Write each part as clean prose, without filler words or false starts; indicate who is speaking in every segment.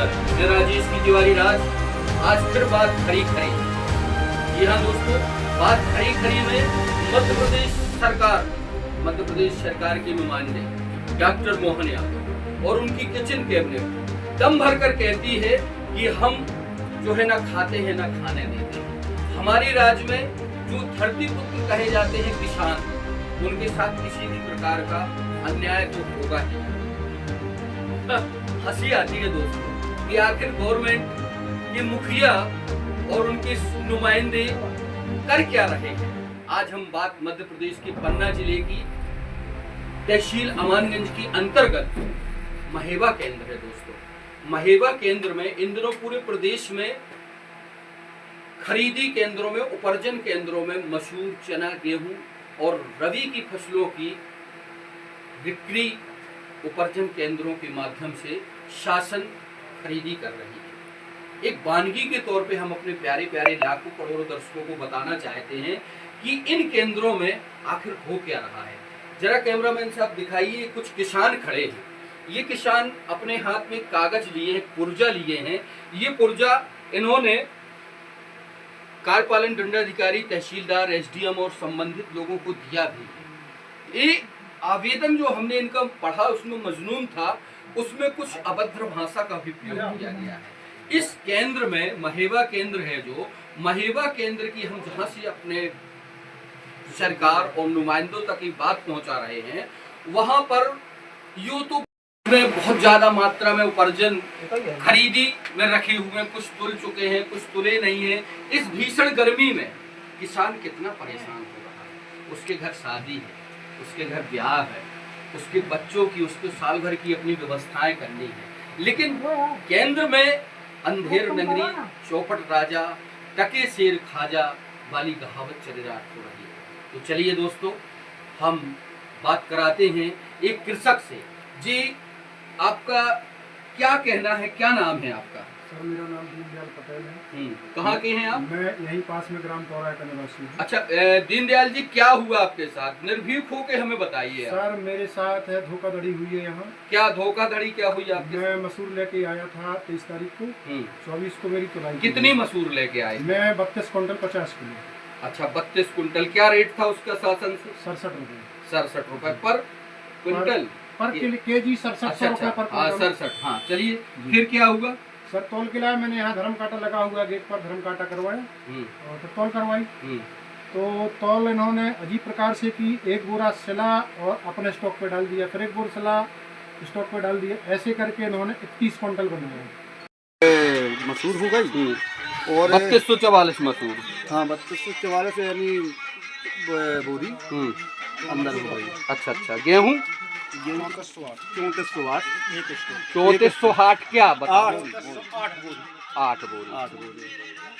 Speaker 1: नमस्कार, मैं राजेश की तिवारी राज। आज फिर बात खरी खरी। जी हाँ दोस्तों, बात खरी खरी में मध्य प्रदेश सरकार के नुमाइंदे डॉक्टर मोहन यादव और उनकी किचन कैबिनेट दम भर कर कहती है कि हम जो है ना खाते हैं ना खाने देते हैं। हमारी राज्य में जो धरती पुत्र कहे जाते हैं किसान, उनके साथ किसी भी प्रकार का अन्याय तो होगा ही। हंसी आती है दोस्तों कि आखिर गवर्नमेंट के मुखिया और उनके नुमाइंदे कर क्या रहे हैं। आज हम बात मध्य प्रदेश के पन्ना जिले की तहसील अमानगंज की अंतर्गत महेवा केंद्र है दोस्तों। महेवा केंद्र में इन दिनों पूरे प्रदेश में खरीदी केंद्रों में, उपार्जन केंद्रों में मसूर, चना, गेहूं और रबी की फसलों की बिक्री उपार्जन केंद्रों के माध्यम से शासन खरीदी कर रही है। एक वानगी के तौर पे हम अपने प्यारे प्यारे लाखों करोड़ों दर्शकों को बताना चाहते हैं कि इन केंद्रों में आखिर हो क्या रहा है। जरा कैमरामैन साहब दिखाइए, कुछ किसान खड़े हैं। ये किसान अपने हाथ में कागज लिए हैं, पुर्जा लिए हैं। ये पुर्जा इन्होंने कार्यपालन दंडाधिकारी, तहसीलदार, एसडीएम और संबंधित लोगों को दिया भी। ये आवेदन जो हमने इनका पढ़ा उसमें मजनून था, उसमें कुछ अभद्र भाषा का भी प्रयोग किया गया है। इस केंद्र में महेवा केंद्र है, जो महेवा केंद्र की हम जहां से अपने सरकार और नुमाइंदों तक की बात पहुंचा रहे हैं, वहां पर यूं तो में बहुत ज्यादा मात्रा में उपार्जन खरीदी में रखे हुए हैं, कुछ तुल चुके हैं, कुछ तुले नहीं हैं। इस भीषण गर्मी में किसान कितना परेशान हो रहा है। उसके घर शादी है, उसके घर ब्याह है, उसके बच्चों की, उसके साल भर की अपनी व्यवस्थाएं करनी है। लेकिन केंद्र में अंधेर नगरी चौपट राजा टके शेर खाजा वाली कहावत चरितार्थ हो रही है। तो चलिए दोस्तों, हम बात कराते हैं एक कृषक से। जी, आपका क्या कहना है, क्या नाम है आपका?
Speaker 2: सर, मेरा नाम दीनदयाल पटेल है।
Speaker 1: कहाँ के हैं आप?
Speaker 2: मैं यहीं पास में ग्राम पौरा का निवासी हूँ।
Speaker 1: अच्छा, दीनदयाल जी, क्या हुआ आपके साथ? निर्भीक होकर हमें बताइए।
Speaker 2: सर, मेरे साथ है धोखाधड़ी हुई है यहाँ।
Speaker 1: क्या धोखाधड़ी क्या हुई आपके?
Speaker 2: मैं मसूर लेके आया था 23 तारीख को, 24 को मेरी तुलाई।
Speaker 1: कितनी मसूर लेके आए?
Speaker 2: मैं 32 क्विंटल 50 किलो।
Speaker 1: अच्छा, 32 कुंटल। क्या रेट था उसका शासन से?
Speaker 2: 67 रुपये।
Speaker 1: 67 रुपए पर क्विंटल,
Speaker 2: पर केजी 67 रुपये पर क्विंटल।
Speaker 1: 67। हाँ, चलिए फिर क्या हुआ?
Speaker 2: सर, तौल के लाया, मैंने यहाँ धर्म कांटा लगा हुआ गेट पर, धर्म कांटा करवाया और फिर तौल करवाई। तो तौल इन्होंने अजीब प्रकार से की, एक बोरा सिला और अपने स्टॉक पे डाल दिया, फिर एक बोरा सिला स्टॉक पे डाल दिया। ऐसे करके इन्होंने 31 क्विंटल बनाया।
Speaker 3: मसूर हो गई और
Speaker 1: 3244 मसूर।
Speaker 3: हाँ, 3244 यानी बोरी अंदर हो गई।
Speaker 1: अच्छा, गेहूँ
Speaker 3: 3408
Speaker 1: 3408 क्या बता?
Speaker 3: 8 बोरी
Speaker 1: 8 बोरी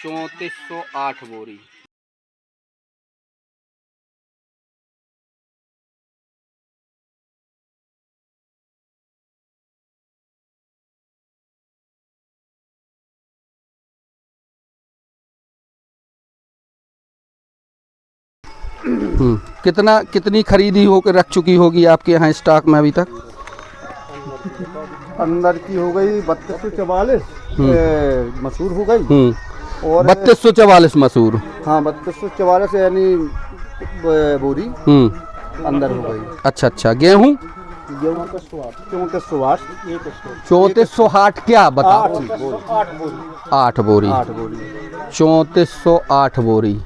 Speaker 1: 3408 बोरी। कितनी खरीदी होकर रख चुकी होगी आपके यहाँ स्टॉक में अभी तक?
Speaker 3: अंदर की हो गई 3244 मसूर हो गई और
Speaker 1: 3244 मसूर।
Speaker 3: हाँ, 3244 यानी बोरी अंदर हो गई।
Speaker 1: अच्छा, गेहूँ
Speaker 3: 3408
Speaker 1: 3408 क्या बता? 8 बोरी 3408 बोरी।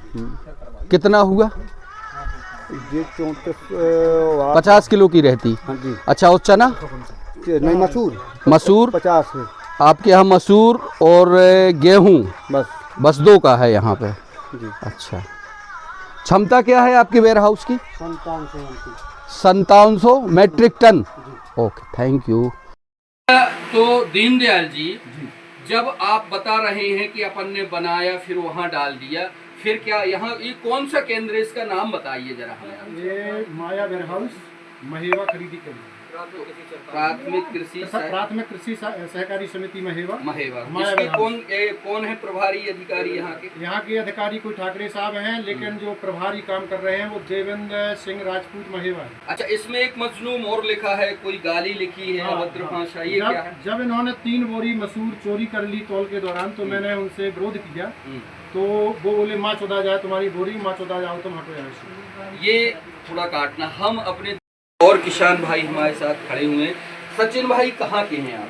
Speaker 1: कितना हुआ?
Speaker 3: ये 34
Speaker 1: 50 किलो की रहती।
Speaker 3: हाँ जी।
Speaker 1: अच्छा, और चना?
Speaker 3: नहीं, मसूर 50 है
Speaker 1: आपके यहाँ। मसूर और गेहूँ बस 2 का है यहाँ पे
Speaker 3: जी।
Speaker 1: अच्छा, क्षमता क्या है आपकी वेयर हाउस की? 5700 metric ton. Okay, thank you. तो दीनदयाल जी, जब आप बता रहे हैं कि अपन ने बनाया फिर वहाँ डाल दिया, फिर क्या यहाँ ये कौन सा केंद्र है, इसका नाम बताइए जरा हमें।
Speaker 2: ये माया वेयर हाउस महेवा खरीदी केंद्र।
Speaker 1: प्राथमिक कृषि
Speaker 2: प्राथमिक कृषि सहकारी समिति महेवा।
Speaker 1: इसके कौन है प्रभारी अधिकारी यहाँ के?
Speaker 2: यहाँ के अधिकारी कोई ठाकरे साहब हैं, लेकिन जो प्रभारी काम कर रहे हैं वो देवेंद्र सिंह राजपूत महेवा है।
Speaker 1: अच्छा, इसमें एक मजलूम और लिखा है, कोई गाली लिखी है, अभद्र भाषा, ये क्या है?
Speaker 2: जब इन्होंने 3 बोरी मसूर चोरी कर ली तौल के दौरान, तो मैंने उनसे विरोध किया, तो वो बोले माँ चौदा जाए तुम्हारी बोरी, माँ चौदा जाओ तुम हटो यहाँ से।
Speaker 1: ये थोड़ा काटना। हम अपने और किसान भाई हमारे साथ खड़े हुए हैं। सचिन भाई, कहाँ के हैं आप?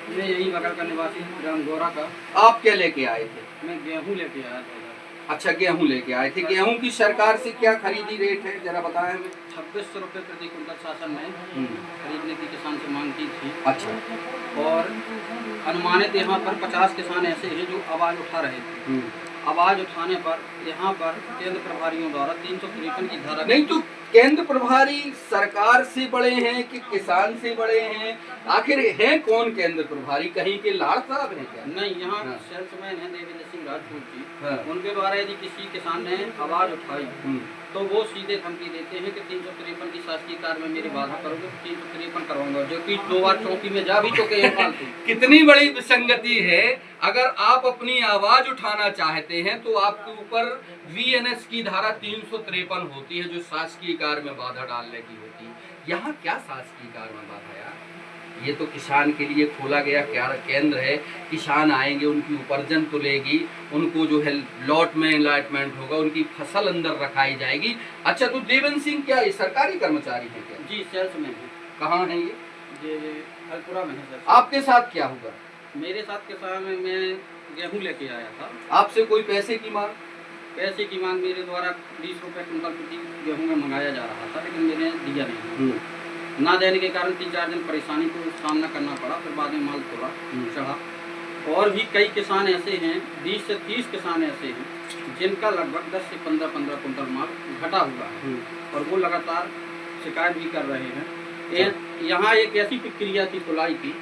Speaker 4: मैं यही बगल का निवासी ग्राम गोरा का।
Speaker 1: आप क्या लेके आए थे?
Speaker 4: मैं गेहूं लेके आया था।
Speaker 1: अच्छा, गेहूं लेके आए थे। गेहूं की सरकार से क्या खरीदी रेट है, जरा बताएं हमें।
Speaker 4: 2600 रुपये प्रति कुंटल शासन ने खरीदने की किसान से मांग की थी।
Speaker 1: अच्छा।
Speaker 4: और अनुमानित यहाँ पर 50 किसान ऐसे हैं जो आवाज़ उठा रहे थे। आवाज़ उठाने पर यहाँ पर केंद्र प्रभारियों द्वारा 353 की धारा।
Speaker 1: नहीं तो केंद्र प्रभारी सरकार से बड़े हैं कि किसान से बड़े हैं? आखिर हैं कौन केंद्र प्रभारी? कहीं के लाड़ साहब हैं क्या?
Speaker 4: नहीं, यहाँ
Speaker 1: हाँ।
Speaker 4: सेल्समैन है देवेंद्र सिंह राजपूत जी।
Speaker 1: हाँ।
Speaker 4: उनके द्वारा यदि किसी किसान ने आवाज़ उठाई तो वो सीधे धमकी देते हैं कि 353 की शासकीय कार्य में मेरी बाधा करोगे तो 353 करवाऊंगा, जो कि 2 बार चौकी में जा भी चुके हैं फालतू।
Speaker 1: कितनी बड़ी विसंगति है। अगर आप अपनी आवाज उठाना चाहते हैं तो आपके ऊपर VNS की धारा 353 होती है, जो शासकीय कार्य में बाधा डालने की होती है। यहाँ क्या शासकीय कार्य में बाधा यार? ये तो किसान के लिए खोला गया केंद्र है। किसान आएंगे, उनकी उपार्जन तो लेगी, उनको जो है लॉट में अलॉटमेंट होगा, उनकी फसल अंदर रखाई जाएगी। अच्छा, तो देवेंद्र सिंह क्या ये सरकारी कर्मचारी है क्या?
Speaker 4: जी, सेल्समैन है।
Speaker 1: कहाँ है ये?
Speaker 4: अलपुरा में है सर।
Speaker 1: आपके साथ क्या हुआ?
Speaker 4: मेरे साथ किसान में मैं गेहूं लेके आया था।
Speaker 1: आपसे कोई पैसे की मांग?
Speaker 4: पैसे की मांग मेरे द्वारा 20 रुपये कुंटल प्रति गेहूं में मंगाया जा रहा था, लेकिन मैंने दिया नहीं। ना देने के कारण 3-4 दिन परेशानी को सामना करना पड़ा। फिर बाद में माल थोड़ा चढ़ा। और भी कई किसान ऐसे हैं, 20 से 30 किसान ऐसे हैं जिनका लगभग 10 से 15 कुंटल माल घटा हुआ है, और वो लगातार शिकायत भी कर रहे हैं। यहाँ एक ऐसी प्रक्रिया थी तुलाई की।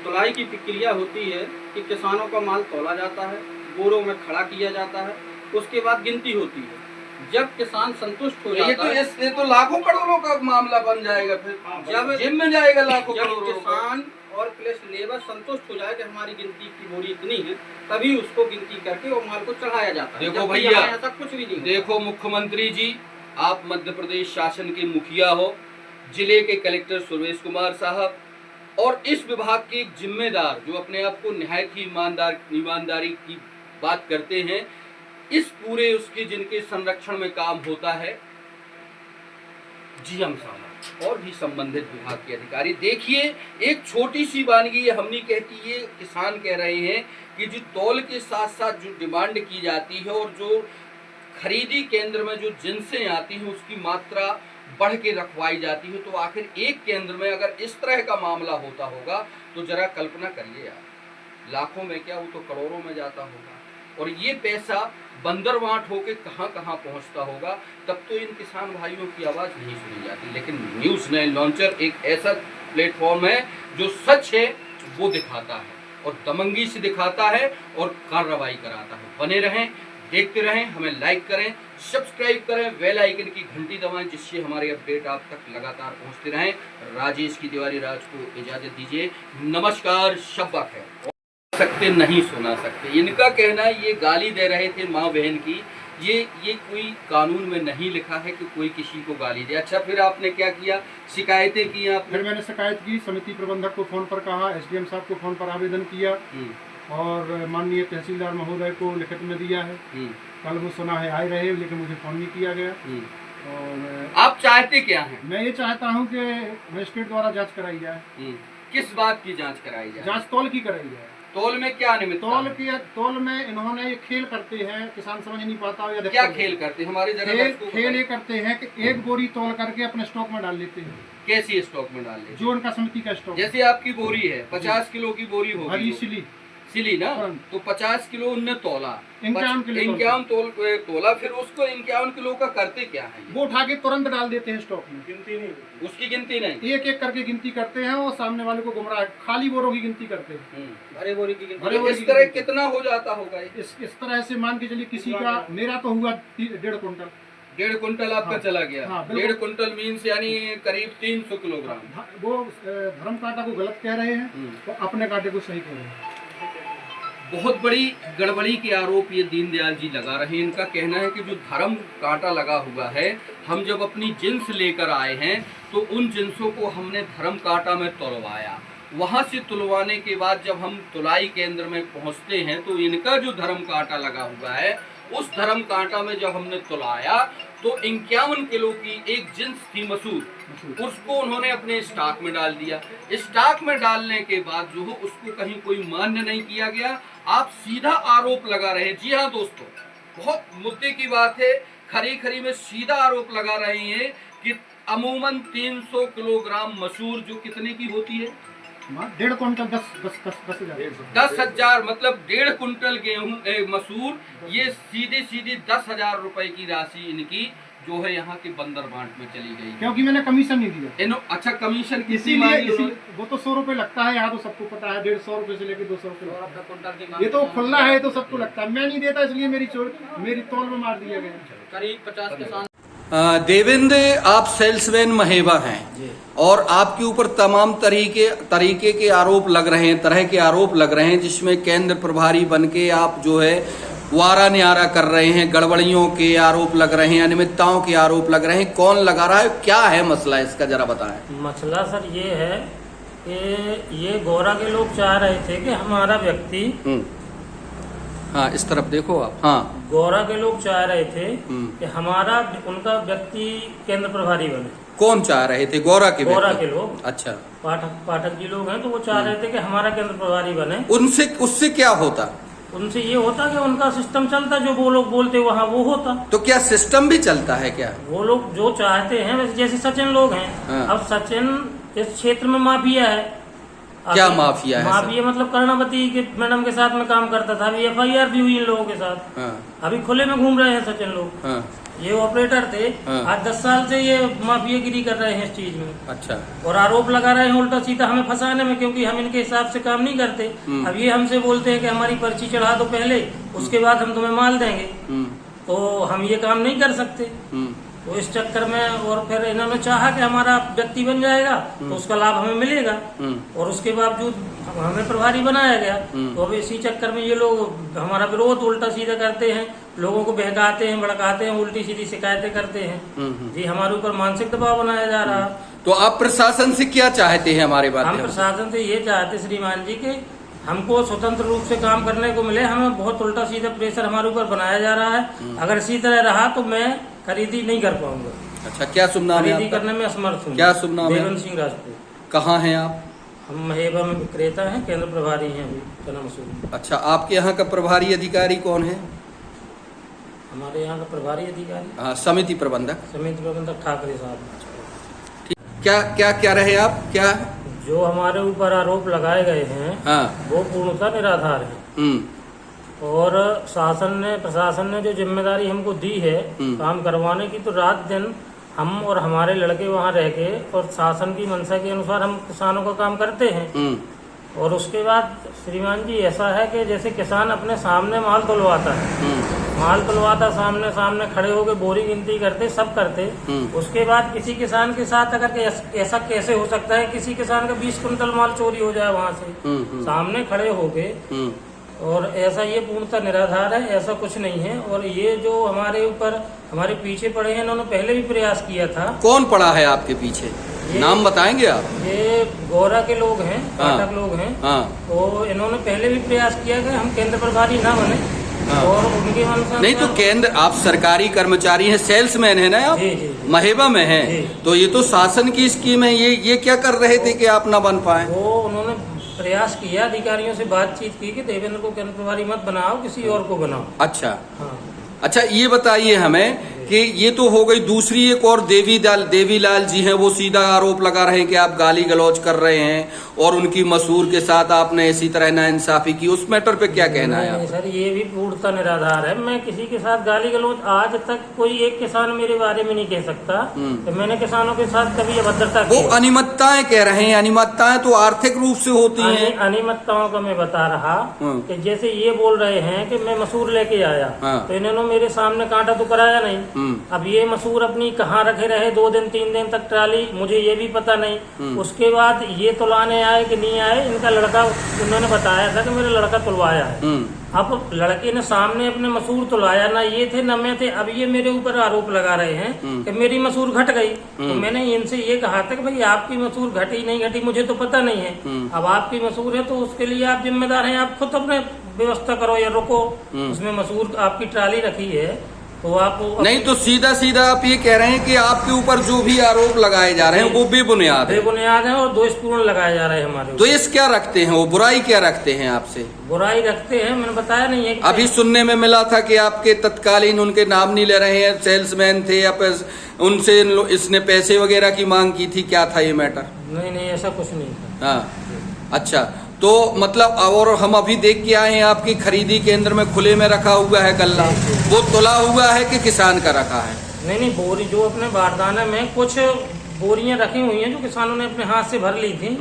Speaker 4: तुलाई की प्रक्रिया होती है कि किसानों का माल तोला जाता है, बोरों में खड़ा किया जाता है, उसके बाद गिनती होती है। जब किसान संतुष्ट हो जाता है,
Speaker 1: इससे तो लाखों करोड़ों का मामला बन जाएगा। फिर
Speaker 4: जब
Speaker 1: जिम में जाएगा लाखों
Speaker 4: जब
Speaker 1: करोड़ों का।
Speaker 4: किसान और प्लस लेबर संतुष्ट हो जाए कि हमारी गिनती की बोरी इतनी है, तभी उसको गिनती करके वो माल को चढ़ाया जाता है।
Speaker 1: देखो
Speaker 4: जबकि
Speaker 1: भैया,
Speaker 4: यहाँ ऐसा कुछ भी नहीं।
Speaker 1: देखो मुख्यमंत्री जी, आप मध्य प्रदेश शासन के मुखिया हो, जिले के कलेक्टर सुरेश कुमार साहब, और इस विभाग के एक जिम्मेदार जो अपने आप को निहायत ही ईमानदारी की बात करते हैं, इस पूरे उसके जिनके संरक्षण में काम होता है GM साहब और भी संबंधित विभाग के अधिकारी। देखिए, एक छोटी सी वानगी हमने कहती, ये किसान कह रहे हैं कि जो तौल के साथ साथ जो डिमांड की जाती है और जो खरीदी केंद्र में जो जिनसें आती हैं उसकी मात्रा बढ़ के रखवाई जाती है। तो आखिर एक केंद्र में अगर इस तरह का मामला होता होगा तो जरा कल्पना करिए यार, लाखों में क्या, वो तो करोड़ों में जाता होगा। और ये पैसा बंदरवाट होके कहाँ कहाँ पहुँचता होगा, तब तो इन किसान भाइयों की आवाज़ नहीं सुनी जाती। लेकिन न्यूज़ 9 लॉन्चर एक ऐसा प्लेटफॉर्म है जो सच है वो दिखाता है, और दमंगी से दिखाता है और कार्रवाई कराता है। बने रहें, देखते रहें, हमें लाइक करें, सब्सक्राइब करें, बेल आइकन की घंटी दबाएं, जिससे हमारे अपडेट आप तक लगातार पहुंचते रहें। राजेश की दिवाली राज को इजाज़त दीजिए। नमस्कार, शब्बा खैर। सकते नहीं सुना सकते, इनका कहना है ये गाली दे रहे थे माँ बहन की। ये कोई कानून में नहीं लिखा है कि कोई किसी को गाली दे। अच्छा, फिर आपने क्या किया? शिकायतें की आपने?
Speaker 2: फिर मैंने शिकायत की, समिति प्रबंधक को फ़ोन पर कहा, SDM साहब को फ़ोन पर आवेदन किया, और माननीय तहसीलदार महोदय को लिखित में दिया है। कल वो सुना है आए रहे, लेकिन मुझे फ़ोन नहीं किया गया। और
Speaker 1: आप चाहते क्या हैं?
Speaker 2: मैं ये चाहता हूँ कि मजिस्ट्रेट द्वारा जांच कराई जाए।
Speaker 1: किस बात की जांच कराई जाए?
Speaker 2: जांच तौल की कराई जाए।
Speaker 1: तौल में क्या निमित्त?
Speaker 2: तौल में इन्होंने ये खेल करते हैं, किसान समझ नहीं पाता। या
Speaker 1: क्या खेल करते हैं? हमारे
Speaker 2: खेल ये करते हैं कि एक बोरी तौल करके अपने स्टॉक में डाल लेते हैं।
Speaker 1: कैसी स्टॉक में डाल लेते हैं?
Speaker 2: जो उनका समिति का स्टॉक।
Speaker 1: जैसे आपकी बोरी है 50 किलो की बोरी होगी,
Speaker 2: हरी
Speaker 1: सिली ना, तो 50 किलो उनने तोला,
Speaker 2: 51
Speaker 1: तोला, फिर उसको 51 किलो का करते क्या है?
Speaker 2: वो उठा के तुरंत डाल देते हैं स्टॉक में।
Speaker 4: गिनती नहीं,
Speaker 1: उसकी गिनती नहीं,
Speaker 2: एक एक करके गिनती करते हैं और सामने वाले को गुमराह, खाली बोरों की गिनती करते हैं।
Speaker 4: भरे बोरी की गिनती।
Speaker 1: इस तरह कितना हो जाता होगा?
Speaker 2: इस तरह से मान के चलिए, किसी का, मेरा तो हुआ 1.5 कुंटल।
Speaker 1: 1.5 कुंटल आपका
Speaker 2: हाँ,
Speaker 1: चला गया।
Speaker 2: हाँ, बिल्कुल।
Speaker 1: 1.5 कुंटल मीन्स यानी करीब 300 किलोग्राम।
Speaker 2: वो धर्म कांटा को गलत कह रहे हैं, तो अपने कांटे को सही कह रहे हैं।
Speaker 1: बहुत बड़ी गड़बड़ी के आरोप ये दीनदयाल जी लगा रहे हैं। इनका कहना है कि जो धर्म कांटा लगा हुआ है, हम जब अपनी जिन्स लेकर आए हैं तो उन जिन्सों को हमने धर्म कांटा में तुलवाया। वहाँ से तुलवाने के बाद जब हम तुलाई केंद्र में पहुँचते हैं तो इनका जो धर्म कांटा लगा हुआ है, उस धर्म कांटा में जब हमने तुलाया तो 51 किलो की एक जिन्स थी मसूर, उसको उन्होंने अपने स्टॉक में डाल दिया। स्टॉक में डालने के बाद जो हो उसको कहीं कोई मान्य नहीं किया गया। आप सीधा आरोप लगा रहे हैं। जी हाँ दोस्तों, बहुत मुद्दे की बात है। खरी खरी में सीधा आरोप लगा रहे हैं कि अमूमन 300 किलोग्राम मसूर जो कितने की होती है,
Speaker 2: 1.5 कुंटल
Speaker 1: 10,000 मतलब 1.5 कुंटल गेहूं मसूर, ये सीधे सीधे 10,000 रुपए की राशि इनकी जो है यहाँ के बंदर बांट में चली गई।
Speaker 2: क्योंकि मैंने कमीशन नहीं दिया।
Speaker 1: अच्छा, कमीशन किसी
Speaker 2: इसीलिए वो तो 100 रुपए लगता है, यहाँ तो सबको पता है 150 रुपए से लेकर 200 रुपए। ये तो खुला है तो सबको लगता है, मैं नहीं देता इसलिए मेरी तौल में मार दिया गया।
Speaker 4: करीब 50 किसान।
Speaker 1: देवेंद्र, आप सेल्समैन महेबा हैं और आपके ऊपर तमाम तरीके के आरोप लग रहे हैं, तरह के आरोप लग रहे हैं, जिसमें केंद्र प्रभारी बनके आप जो है वारा न्यारा कर रहे हैं, गड़बड़ियों के आरोप लग रहे हैं, अनियमितताओं के आरोप लग रहे हैं। कौन लगा रहा है, क्या है मसला इसका, जरा बताएं।
Speaker 5: मसला सर ये है कि ये गोरा के लोग चाह रहे थे कि हमारा व्यक्ति,
Speaker 1: हाँ इस तरफ देखो आप, हाँ
Speaker 5: गोरा के लोग चाह रहे थे कि हमारा उनका व्यक्ति केंद्र प्रभारी बने।
Speaker 1: कौन चाह रहे थे? गोरा के
Speaker 5: लोग।
Speaker 1: अच्छा,
Speaker 5: पाठक जी लोग हैं तो वो चाह रहे थे कि हमारा केंद्र प्रभारी बने।
Speaker 1: उससे क्या होता?
Speaker 5: उनसे ये होता कि उनका सिस्टम चलता, जो वो लोग बोलते वहाँ वो होता।
Speaker 1: तो क्या सिस्टम भी चलता है क्या?
Speaker 5: वो लोग जो चाहते हैं, वैसे जैसे सचिन लोग हैं।
Speaker 1: हाँ।
Speaker 5: अब सचिन इस क्षेत्र में माफिया है।
Speaker 1: क्या माफिया है?
Speaker 5: माफिया मतलब कर्णावती के मैडम के साथ में काम करता था, अभी FIR भी हुई इन लोगों के साथ।
Speaker 1: हाँ।
Speaker 5: अभी खुले में घूम रहे हैं सचिन लोग।
Speaker 1: हाँ।
Speaker 5: ये ऑपरेटर थे।
Speaker 1: हाँ।
Speaker 5: आज 10 साल से ये माफियागिरी कर रहे हैं इस चीज में।
Speaker 1: अच्छा।
Speaker 5: और आरोप लगा रहे हैं उल्टा सीधा हमें फंसाने में, क्योंकि हम इनके हिसाब से काम नहीं करते। अब ये हमसे बोलते हैं कि हमारी पर्ची चढ़ा दो पहले, उसके बाद हम तुम्हें माल देंगे। तो हम ये काम नहीं कर सकते। तो इस चक्कर में और फिर इन्होंने चाहा कि हमारा व्यक्ति बन जाएगा तो उसका लाभ हमें मिलेगा, और उसके बावजूद हमें प्रभारी बनाया गया। तो अब इसी चक्कर में ये लोग हमारा विरोध उल्टा सीधा करते हैं, लोगों को बहकाते हैं, भड़काते हैं, उल्टी सीधी शिकायतें करते हैं। जी, हमारे ऊपर मानसिक दबाव बनाया जा रहा।
Speaker 1: तो आप प्रशासन से क्या चाहते हैं हमारे बात?
Speaker 5: हम प्रशासन से ये चाहते श्रीमान जी कि हमको स्वतंत्र रूप से काम करने को मिले। हमें बहुत उल्टा सीधा प्रेशर हमारे ऊपर बनाया जा रहा है। अगर इसी तरह रहा तो मैं खरीदी नहीं कर पाऊंगा।
Speaker 1: अच्छा, क्या शुभ नाम है?
Speaker 5: खरीदी करने में असमर्थ हूँ।
Speaker 1: क्या शुभ नाम है?
Speaker 5: देवेंद्र सिंह राजपूत।
Speaker 1: कहाँ हैं आप?
Speaker 5: हम महेबा में विक्रेता हैं, केंद्र प्रभारी हैं अभी तना मसूरी।
Speaker 1: अच्छा, आपके यहाँ का प्रभारी अधिकारी कौन है?
Speaker 5: हमारे यहाँ का प्रभारी अधिकारी,
Speaker 1: हाँ, समिति प्रबंधक
Speaker 5: ठाकरे साहब।
Speaker 1: क्या क्या क्या रहे आप? क्या
Speaker 5: जो हमारे ऊपर आरोप लगाए गए हैं,
Speaker 1: हाँ,
Speaker 5: वो पूर्णतः निराधार है। और प्रशासन ने जो जिम्मेदारी हमको दी है काम करवाने की, तो रात दिन हम और हमारे लड़के वहाँ रह के और शासन की मंशा के अनुसार हम किसानों का काम करते हैं। और उसके बाद श्रीमान जी ऐसा है कि जैसे किसान अपने सामने माल तुलवाता है, माल तुलवाता सामने सामने खड़े होकर बोरी गिनती करते, सब करते। उसके बाद किसी किसान के साथ अगर ऐसा कैसे हो सकता है, किसी किसान का 20 कुंटल माल चोरी हो जाए वहाँ से सामने खड़े होके। और ऐसा ये पूर्णतः निराधार है, ऐसा कुछ नहीं है। और ये जो हमारे ऊपर हमारे पीछे पड़े हैं, इन्होंने पहले भी प्रयास किया था।
Speaker 1: कौन पड़ा है आपके पीछे? नाम बताएंगे आप?
Speaker 5: ये गोरा के लोग हैं, पाठक लोग हैं।
Speaker 1: हाँ।
Speaker 5: तो इन्होंने पहले भी प्रयास किया कि हम केंद्र प्रभारी न बने। हाँ। और उनके अनुसार
Speaker 1: नहीं तो केंद्र, आप सरकारी कर्मचारी हैं, सेल्समैन है ना आप?
Speaker 5: जी।
Speaker 1: महेबा में हैं, तो ये तो शासन की स्कीम है। ये क्या कर रहे थे कि आप न बन पाए?
Speaker 5: वो उन्होंने प्रयास किया, अधिकारियों से बातचीत की कि देवेंद्र को केंद्र प्रभारी मत बनाओ, किसी और को बनाओ।
Speaker 1: अच्छा।
Speaker 5: हाँ।
Speaker 1: अच्छा, ये बताइए हमें कि ये तो हो गई। दूसरी एक और देवीलाल जी हैं, वो सीधा आरोप लगा रहे हैं कि आप गाली गलौज कर रहे हैं और उनकी मसूर के साथ आपने इसी तरह नाइंसाफी की। उस मैटर पे क्या कहना है आप?
Speaker 5: सर, ये भी पूर्णतः निराधार है। मैं किसी के साथ गाली गलौज, आज तक कोई एक किसान मेरे बारे में नहीं कह सकता कि मैंने किसानों के साथ कभी अभद्रता की।
Speaker 1: वो अनियमितताएं कह रहे हैं। अनियमितताएं तो आर्थिक रूप से होती हैं।
Speaker 5: अनियमितताओं का मैं बता रहा कि जैसे ये बोल रहे हैं कि मैं मसूर लेके आया, तो इन्होंने मेरे सामने कांटा तो कराया नहीं। अब ये मसूर अपनी कहाँ रखे रहे 2 दिन 3 दिन तक ट्राली, मुझे ये भी पता नहीं। उसके बाद ये तुलाने आए कि नहीं आए, इनका लड़का, उन्होंने बताया था कि मेरा लड़का तुलवाया है। अब लड़के ने सामने अपने मसूर तुलाया, ना ये थे ना मैं थे। अब ये मेरे ऊपर आरोप लगा रहे हैं कि मेरी मसूर घट गई। तो मैंने इनसे ये कहा था कि भाई आपकी मसूर घटी नहीं घटी मुझे तो पता नहीं है। अब आपकी मसूर है तो उसके लिए आप जिम्मेदार हैं, आप खुद अपने व्यवस्था करो या रुको। उसमें मसूर आपकी ट्राली रखी है तो आप
Speaker 1: नहीं, तो सीधा सीधा आप ये कह रहे हैं कि आपके ऊपर जो भी आरोप लगाए जा रहे हैं वो बेबुनियाद है।
Speaker 5: बेबुनियाद है और दोषपूर्ण लगाए जा रहे हैं हमारे।
Speaker 1: तो इस क्या रखते हैं वो, बुराई क्या रखते हैं आपसे?
Speaker 5: बुराई रखते हैं, मैंने बताया नहीं है।
Speaker 1: अभी सुनने में मिला था कि आपके तत्कालीन, उनके नाम नहीं ले रहे हैं, सेल्समैन थे या उनसे इसने पैसे वगैरह की मांग की थी, क्या था ये मैटर?
Speaker 5: नहीं ऐसा कुछ नहीं था।
Speaker 1: हाँ, अच्छा, तो मतलब और हम अभी देख के आए हैं आपकी खरीदी केंद्र में खुले में रखा हुआ है गल्ला, वो तुला हुआ है कि किसान का रखा है?
Speaker 5: नहीं, बोरी जो अपने बारदाने में कुछ बोरियां रखी हुई हैं जो किसानों ने अपने हाथ से भर ली थी,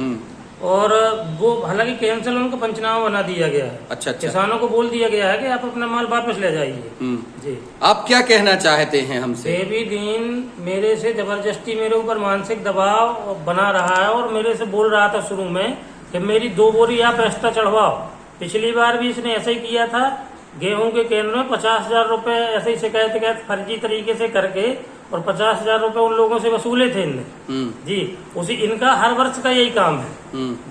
Speaker 5: और वो हालांकि कैंसिल उनको पंचनामा बना दिया गया है।
Speaker 1: अच्छा।
Speaker 5: किसानों को बोल दिया गया है कि आप अपना माल वापस ले जाइए। जी,
Speaker 1: आप क्या कहना चाहते हैं हमसे?
Speaker 5: देवी दीन मेरे से जबरदस्ती मेरे ऊपर मानसिक दबाव बना रहा है और मेरे से बोल रहा था शुरू में कि मेरी 2 बोरी आप एक्स्ट्रा चढ़वाओ। पिछली बार भी इसने ऐसे ही किया था, गेहूं के केंद्र में 50,000 रुपए ऐसे ही शिकायत फर्जी तरीके से करके और 50,000 रुपए उन लोगों से वसूले थे इनने। जी, उसी इनका हर वर्ष का यही काम है।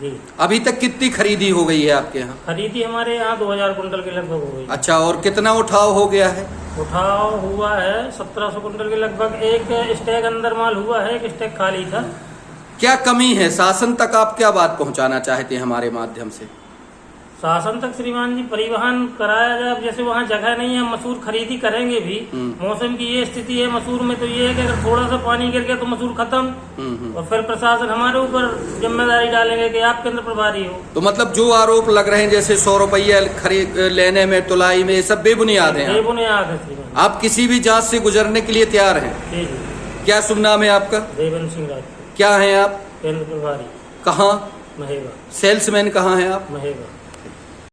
Speaker 5: जी,
Speaker 1: अभी तक कितनी खरीदी हो गई है आपके यहाँ?
Speaker 5: खरीदी हमारे यहाँ 2000 कुंटल के लगभग हो गई।
Speaker 1: अच्छा, और कितना उठाव हो गया है?
Speaker 5: उठाव हुआ है 1700 कुंटल के लगभग। एक स्टैक अंदर माल हुआ है, एक स्टैक खाली था।
Speaker 1: क्या कमी है? शासन तक आप क्या बात पहुंचाना चाहते हैं हमारे माध्यम से?
Speaker 5: शासन तक श्रीमान जी परिवहन कराया जाए। अब जैसे वहाँ जगह नहीं है, मसूर खरीदी करेंगे भी, मौसम की ये स्थिति है मसूर में, तो ये है कि अगर थोड़ा सा पानी गिर गया तो मसूर खत्म। और फिर प्रशासन हमारे ऊपर जिम्मेदारी डालेंगे कि आप केंद्र प्रभारी हो।
Speaker 1: तो मतलब जो आरोप लग रहे हैं जैसे 100 रुपया खरीद लेने में, तुलाई में, ये सब बेबुनियाद है?
Speaker 5: बेबुनियाद है श्रीमान।
Speaker 1: आप किसी भी जांच से गुजरने के लिए तैयार हैं?
Speaker 5: जी।
Speaker 1: क्या शुभ नाम है आपका?
Speaker 5: देवेंद्र सिंह राजपूत।
Speaker 1: क्या है आप?
Speaker 5: केंद्र प्रभारी।
Speaker 1: कहाँ?
Speaker 5: महेगा।
Speaker 1: सेल्समैन कहाँ है आप?
Speaker 5: महेगा।